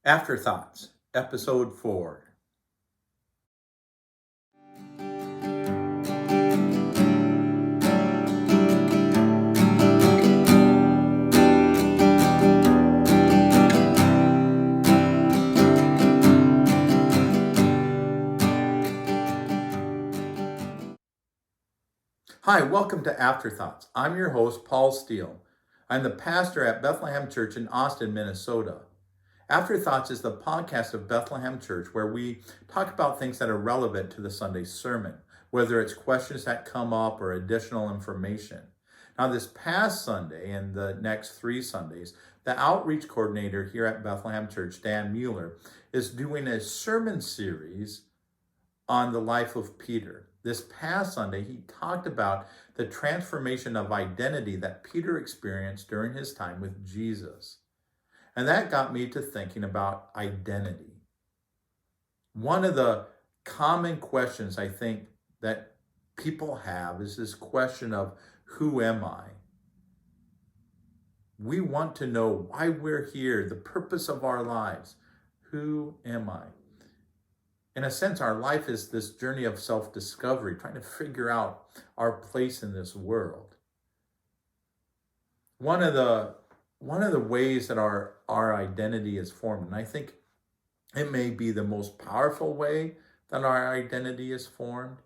Afterthoughts, Episode 4. Hi, welcome to Afterthoughts. I'm your host, Paul Steele. I'm the pastor at Bethlehem Church in Austin, Minnesota. Afterthoughts is the podcast of Bethlehem Church where we talk about things that are relevant to the Sunday sermon, whether it's questions that come up or additional information. Now, this past Sunday and the next 3 Sundays, the outreach coordinator here at Bethlehem Church, Dan Mueller, is doing a sermon series on the life of Peter. This past Sunday, he talked about the transformation of identity that Peter experienced during his time with Jesus. And that got me to thinking about identity. One of the common questions I think that people have is this question of, who am I? We want to know why we're here, the purpose of our lives. Who am I? In a sense, our life is this journey of self-discovery, trying to figure out our place in this world. One of the ways that our identity is formed, and I think it may be the most powerful way that our identity is formed,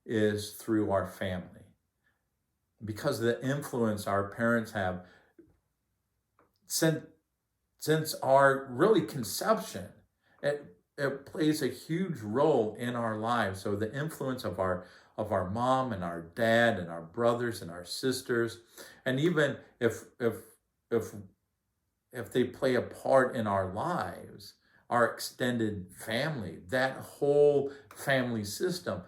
is through our family. Because of the influence our parents have since our really conception, it plays a huge role in our lives. So the influence of our mom and our dad and our brothers and our sisters, and even if they play a part in our lives, our extended family, that whole family system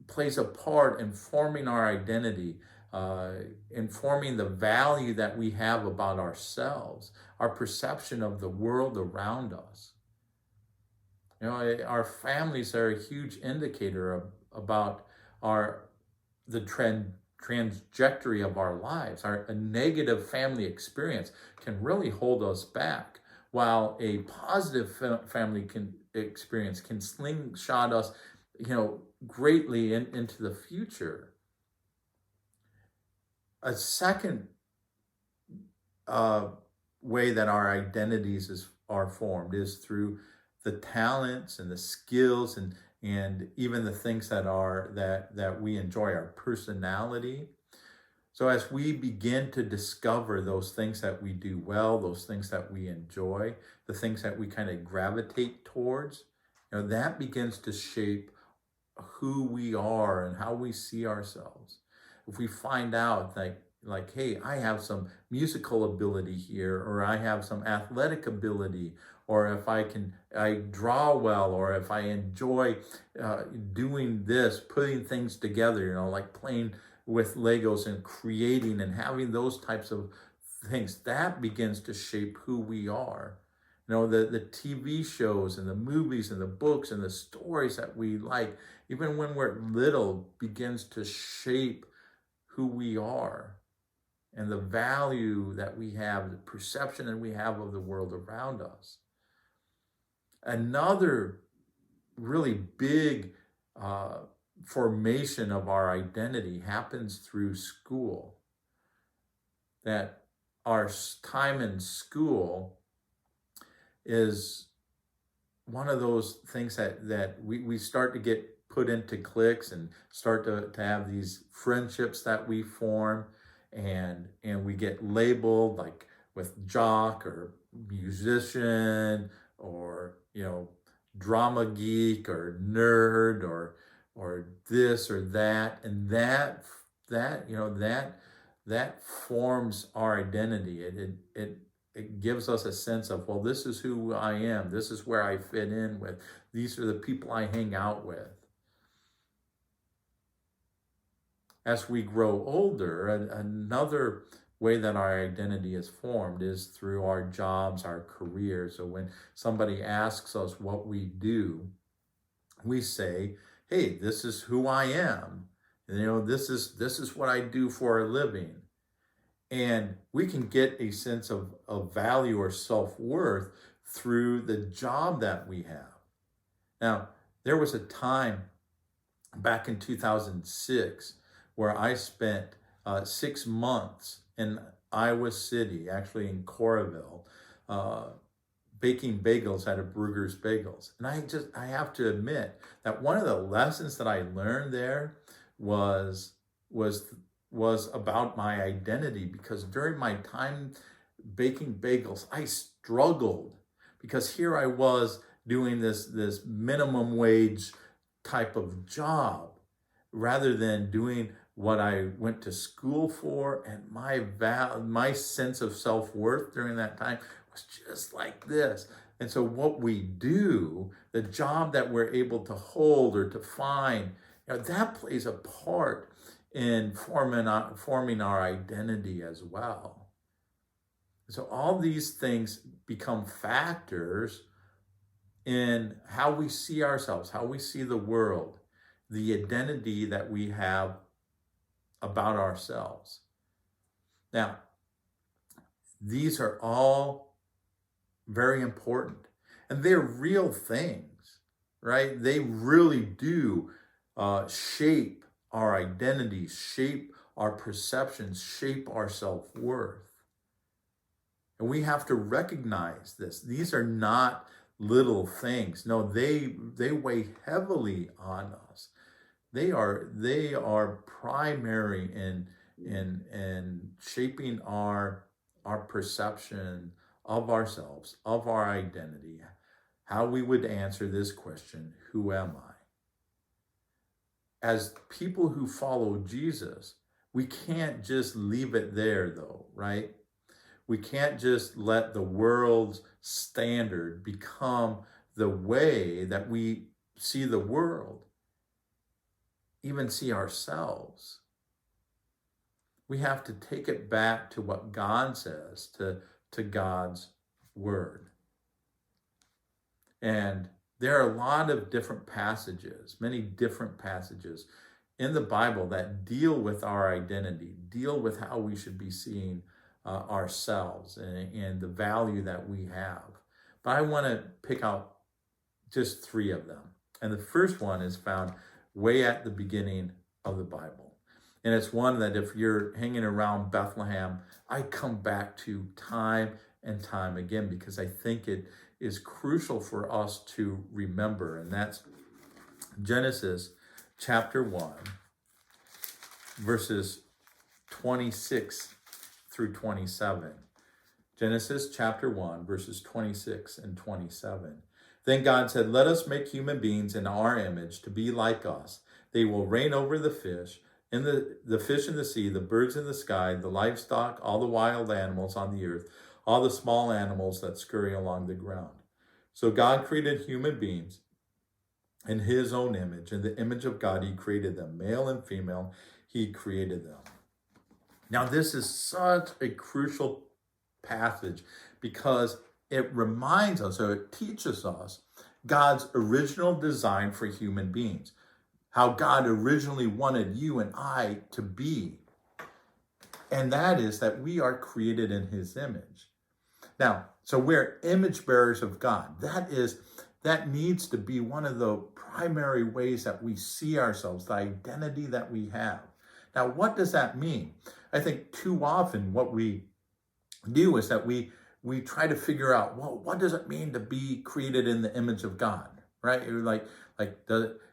plays a part in forming our identity, in forming the value that we have about ourselves, our perception of the world around us. You know, our families are a huge indicator about the trajectory of our lives. A negative family experience can really hold us back, while a positive family experience can slingshot us, greatly into the future. A second way that our identities are formed is through the talents and the skills and even the things that we enjoy, our personality. So as we begin to discover those things that we do well, those things that we enjoy, the things that we kind of gravitate towards, that begins to shape who we are and how we see ourselves. If we find out like, hey, I have some musical ability here, or I have some athletic ability, or if I draw well, or if I enjoy doing this, putting things together, like playing with Legos and creating and having those types of things, that begins to shape who we are. The TV shows and the movies and the books and the stories that we like, even when we're little, begins to shape who we are and the value that we have, the perception that we have of the world around us. Another really big formation of our identity happens through school. That our time in school is one of those things that we start to get put into cliques and start to have these friendships that we form, and we get labeled like with jock or musician or drama geek or nerd or this or that, and that forms our identity. It gives us a sense of, well, this is who I am. This is where I fit in with. These are the people I hang out with. As we grow older, another way that our identity is formed is through our jobs, our careers. So when somebody asks us what we do, we say, hey, this is who I am. This is what I do for a living. And we can get a sense of value or self-worth through the job that we have. Now, there was a time back in 2006 where I spent 6 months in Iowa City, actually in Coraville, baking bagels at a Brugger's Bagels. And I have to admit that one of the lessons that I learned there was about my identity, because during my time baking bagels, I struggled because here I was doing this minimum wage type of job rather than doing what I went to school for. And my sense of self-worth during that time was just like this. And so what we do, the job that we're able to hold or to find, that plays a part in forming our identity as well. So all these things become factors in how we see ourselves, how we see the world, the identity that we have about ourselves. Now, these are all very important, and they're real things, right? They really do shape our identities, shape our perceptions, shape our self-worth. And we have to recognize this. These are not little things. No, they weigh heavily on us. They are primary in shaping our perception of ourselves, of our identity, how we would answer this question, who am I? As people who follow Jesus, we can't just leave it there though, right? We can't just let the world's standard become the way that we see the world, even see ourselves. We have to take it back to what God says, to God's word. And there are a lot of different passages, many different passages in the Bible that deal with our identity, deal with how we should be seeing ourselves and the value that we have. But I want to pick out just 3 of them. And the first one is found way at the beginning of the Bible. And it's one that if you're hanging around Bethlehem, I come back to time and time again because I think it is crucial for us to remember. And that's Genesis chapter 1, verses 26 through 27. Genesis chapter 1, verses 26 and 27. Then God said, let us make human beings in our image to be like us. They will reign over the fish, the fish in the sea, the birds in the sky, the livestock, all the wild animals on the earth, all the small animals that scurry along the ground. So God created human beings in his own image. In the image of God, he created them. Male and female, he created them. Now, this is such a crucial passage because it reminds us, or it teaches us, God's original design for human beings. How God originally wanted you and I to be. And that is that we are created in his image. Now, so we're image bearers of God. That needs to be one of the primary ways that we see ourselves, the identity that we have. Now, what does that mean? I think too often what we do is that we try to figure out, well, what does it mean to be created in the image of God, right?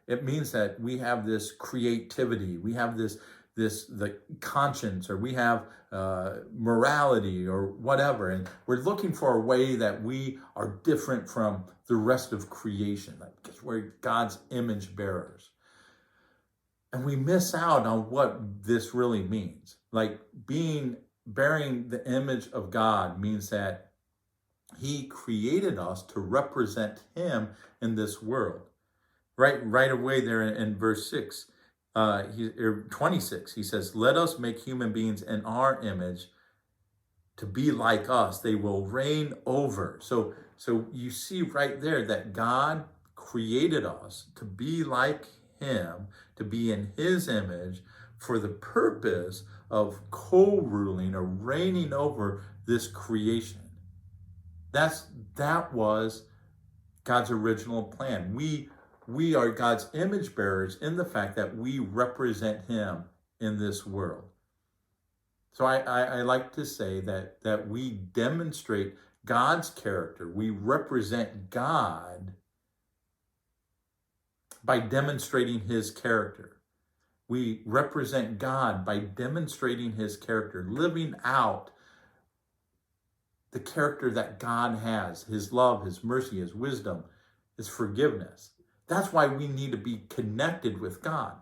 It means that we have this creativity, we have the conscience, or we have morality or whatever, and we're looking for a way that we are different from the rest of creation, because we're God's image bearers. And we miss out on what this really means. Like bearing the image of God means that he created us to represent him in this world. Right away there in verse 6, 26, he says, let us make human beings in our image to be like us. They will reign over. So you see right there that God created us to be like him, to be in his image for the purpose of co-ruling or reigning over this creation. That was God's original plan. We are God's image bearers in the fact that we represent him in this world. So I like to say that we demonstrate God's character. We represent God by demonstrating his character. We represent God by demonstrating his character, living out the character that God has, his love, his mercy, his wisdom, his forgiveness. That's why we need to be connected with God.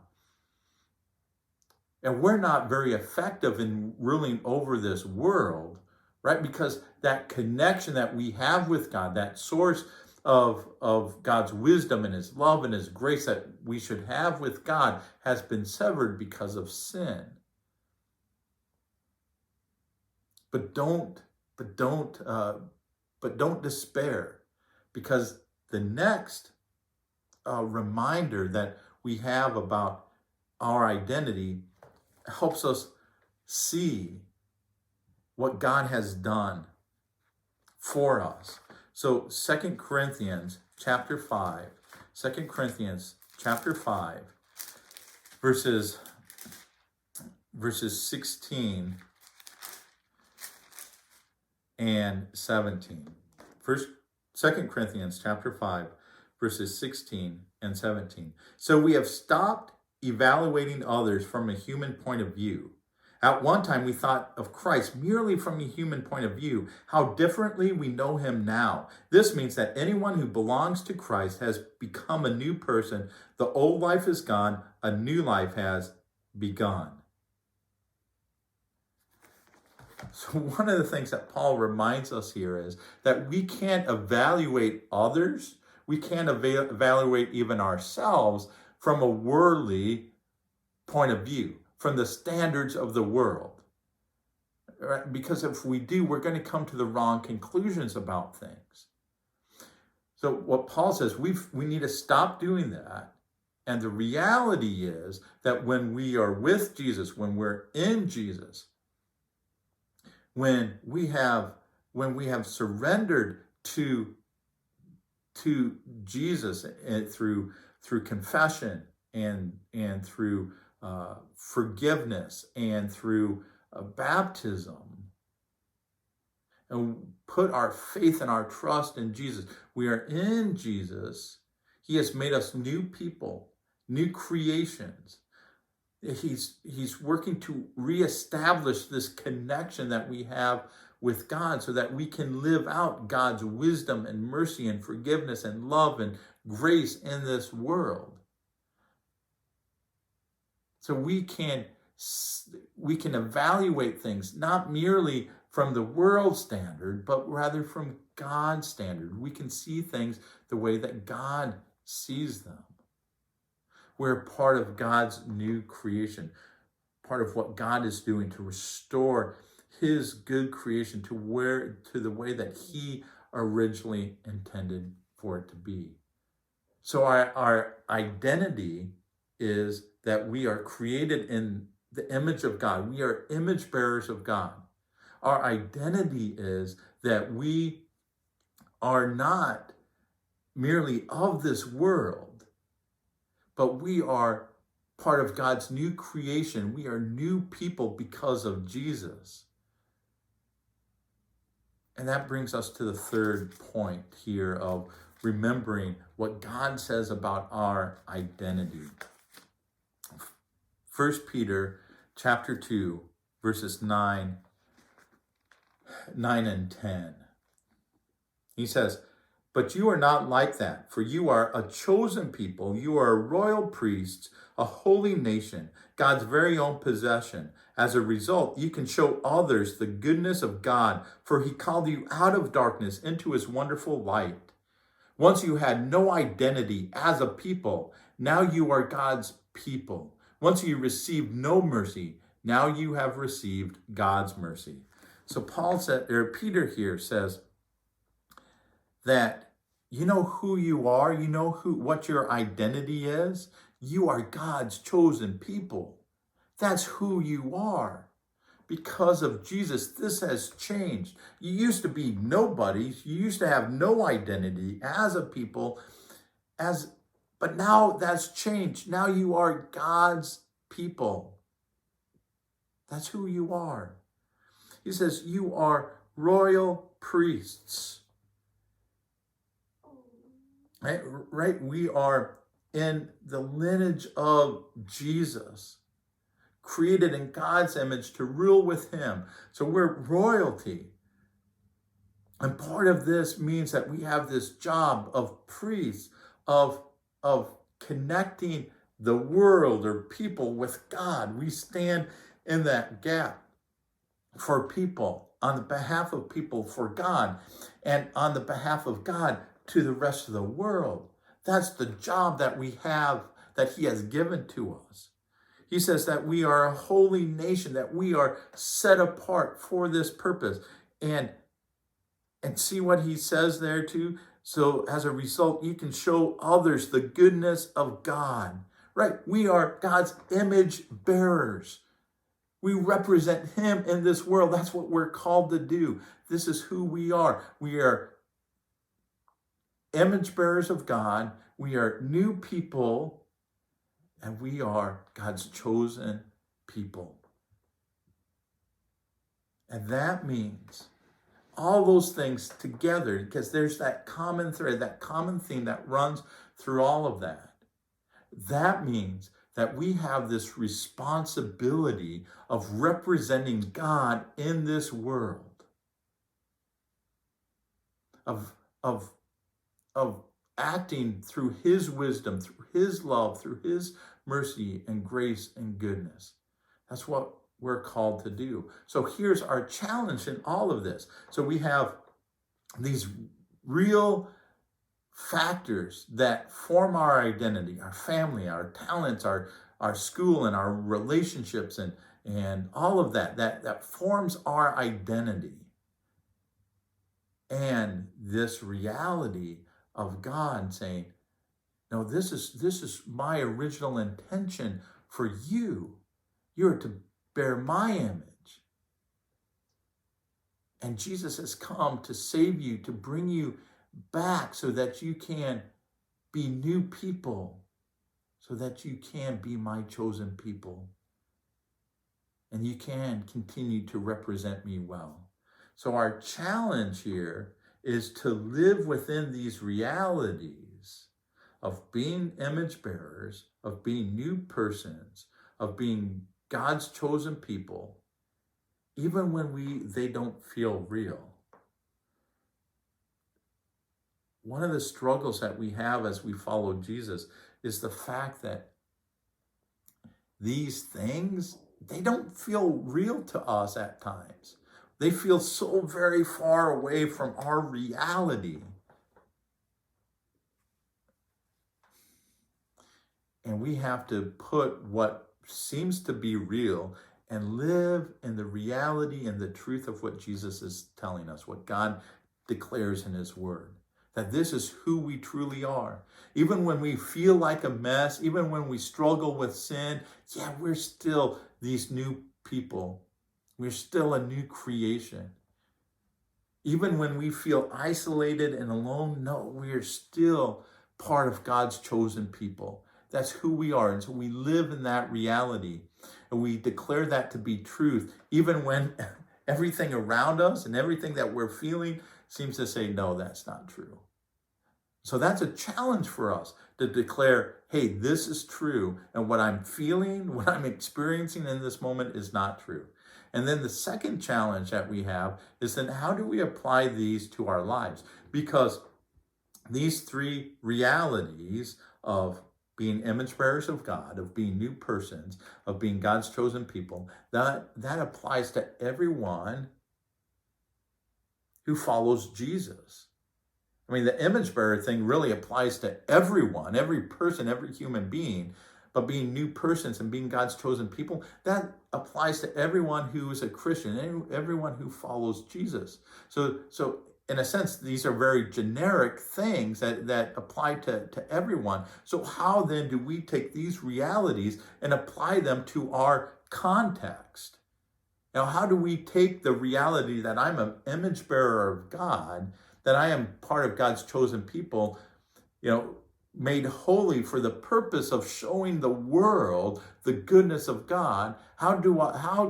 And we're not very effective in ruling over this world, right? Because that connection that we have with God, that source of God's wisdom and his love and his grace that we should have with God has been severed because of sin. But don't despair, because the next reminder that we have about our identity helps us see what God has done for us. So 2 Corinthians chapter 5, verses 16 and 17. 2 Corinthians chapter 5, verses 16 and 17. So we have stopped evaluating others from a human point of view. At one time, we thought of Christ merely from a human point of view. How differently we know him now. This means that anyone who belongs to Christ has become a new person. The old life is gone. A new life has begun. So one of the things that Paul reminds us here is that we can't evaluate others. We can't evaluate even ourselves from a worldly point of view, from the standards of the world. Right? Because if we do, we're going to come to the wrong conclusions about things. So what Paul says, we need to stop doing that. And the reality is that when we are with Jesus, when we're in Jesus, when we have surrendered to Jesus and through confession and through forgiveness and through baptism, and put our faith and our trust in Jesus, we are in Jesus. He has made us new people, new creations. He's working to reestablish this connection that we have with God so that we can live out God's wisdom and mercy and forgiveness and love and grace in this world. So we can evaluate things not merely from the world standard, but rather from God's standard. We can see things the way that God sees them. We're part of God's new creation, part of what God is doing to restore his good creation to the way that he originally intended for it to be. So our identity is that we are created in the image of God. We are image bearers of God. Our identity is that we are not merely of this world, but we are part of God's new creation. We are new people because of Jesus. And that brings us to the third point here of remembering what God says about our identity. 1 Peter chapter 2, verses 9 and 10. He says, "But you are not like that, for you are a chosen people. You are royal priests, a holy nation, God's very own possession. As a result, you can show others the goodness of God, for he called you out of darkness into his wonderful light. Once you had no identity as a people, now you are God's people. Once you received no mercy, now you have received God's mercy." So Peter here says that you know who you are, you know what your identity is. You are God's chosen people. That's who you are. because of Jesus, this has changed. You used to be nobodies. You used to have no identity as a people, but now that's changed. Now you are God's people. That's who you are. He says you are royal priests. Right? We are in the lineage of Jesus, created in God's image to rule with him. So we're royalty. And part of this means that we have this job of priests, of connecting the world or people with God. We stand in that gap for people, on the behalf of people for God, and on the behalf of God to the rest of the world. That's the job that we have, that he has given to us. He says that we are a holy nation, that we are set apart for this purpose. And see what he says there too? So as a result, you can show others the goodness of God, right? We are God's image bearers. We represent him in this world. That's what we're called to do. This is who we are. We are image bearers of God. We are new people, and we are God's chosen people. And that means all those things together, because there's that common thread, that common theme that runs through all of that. That means that we have this responsibility of representing God in this world, of acting through his wisdom, through his love, through his mercy and grace and goodness. That's what we're called to do. So here's our challenge in all of this. So we have these real factors that form our identity, our family, our talents, our school, and our relationships, and all of that forms our identity. And this reality of God saying, no, this is my original intention for you. You're to bear my image. And Jesus has come to save you, to bring you back so that you can be new people, so that you can be my chosen people. And you can continue to represent me well. So our challenge here is to live within these realities of being image bearers, of being new persons, of being God's chosen people, even when they don't feel real. One of the struggles that we have as we follow Jesus is the fact that these things, they don't feel real to us at times. They feel so very far away from our reality. And we have to put what seems to be real and live in the reality and the truth of what Jesus is telling us, what God declares in his word. That this is who we truly are. Even when we feel like a mess, even when we struggle with sin, yeah, we're still these new people. We're still a new creation. Even when we feel isolated and alone, no, we're still part of God's chosen people. That's who we are. And so we live in that reality. And we declare that to be truth, even when everything around us and everything that we're feeling seems to say, no, that's not true. So that's a challenge for us to declare, hey, this is true. And what I'm feeling, what I'm experiencing in this moment is not true. And then the second challenge that we have is then how do we apply these to our lives? Because these three realities of being image bearers of God, of being new persons, of being God's chosen people, that applies to everyone who follows Jesus. I mean, the image bearer thing really applies to everyone, every person, every human being. But being new persons and being God's chosen people, that applies to everyone who is a Christian, everyone who follows Jesus. So in a sense, these are very generic things that apply to everyone. So how then do we take these realities and apply them to our context? Now, how do we take the reality that I'm an image bearer of God, that I am part of God's chosen people, made holy for the purpose of showing the world the goodness of God? How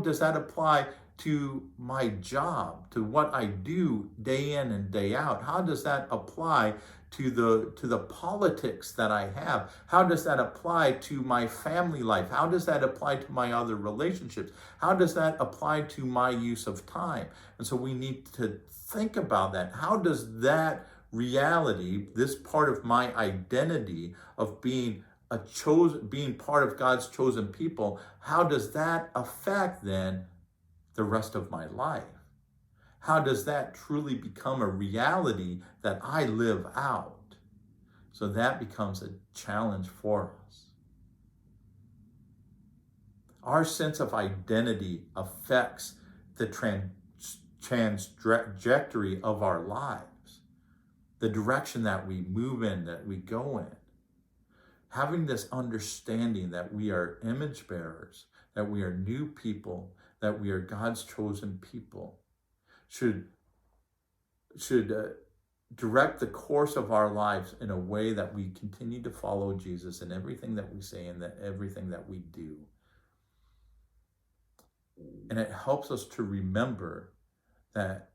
does that apply to my job, to what I do day in and day out? How does that apply to the politics that I have? How does that apply to my family life? How does that apply to my other relationships? How does that apply to my use of time? And so we need to think about that. How does that reality, this part of my identity of being being part of God's chosen people, how does that affect then the rest of my life? How does that truly become a reality that I live out? So that becomes a challenge for us. Our sense of identity affects the trajectory of our lives, the direction that we move in, that we go in. Having this understanding that we are image bearers, that we are new people, that we are God's chosen people, should direct the course of our lives in a way that we continue to follow Jesus in everything that we say and everything that we do. And it helps us to remember that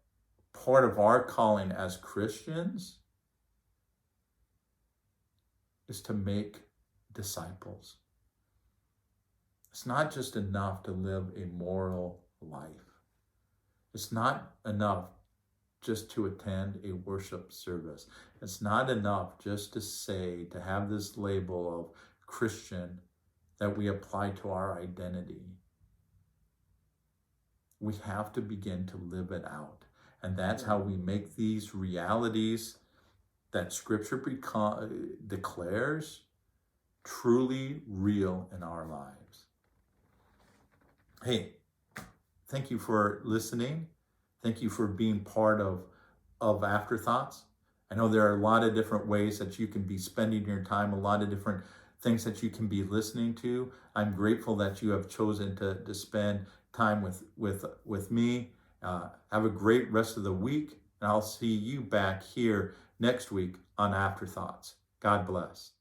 part of our calling as Christians is to make disciples. It's not just enough to live a moral life. It's not enough just to attend a worship service. It's not enough just to have this label of Christian that we apply to our identity. We have to begin to live it out. And that's how we make these realities that Scripture declares truly real in our lives. Hey, thank you for listening. Thank you for being part of Afterthoughts. I know there are a lot of different ways that you can be spending your time, a lot of different things that you can be listening to. I'm grateful that you have chosen to spend time with me. Have a great rest of the week, and I'll see you back here next week on Afterthoughts. God bless.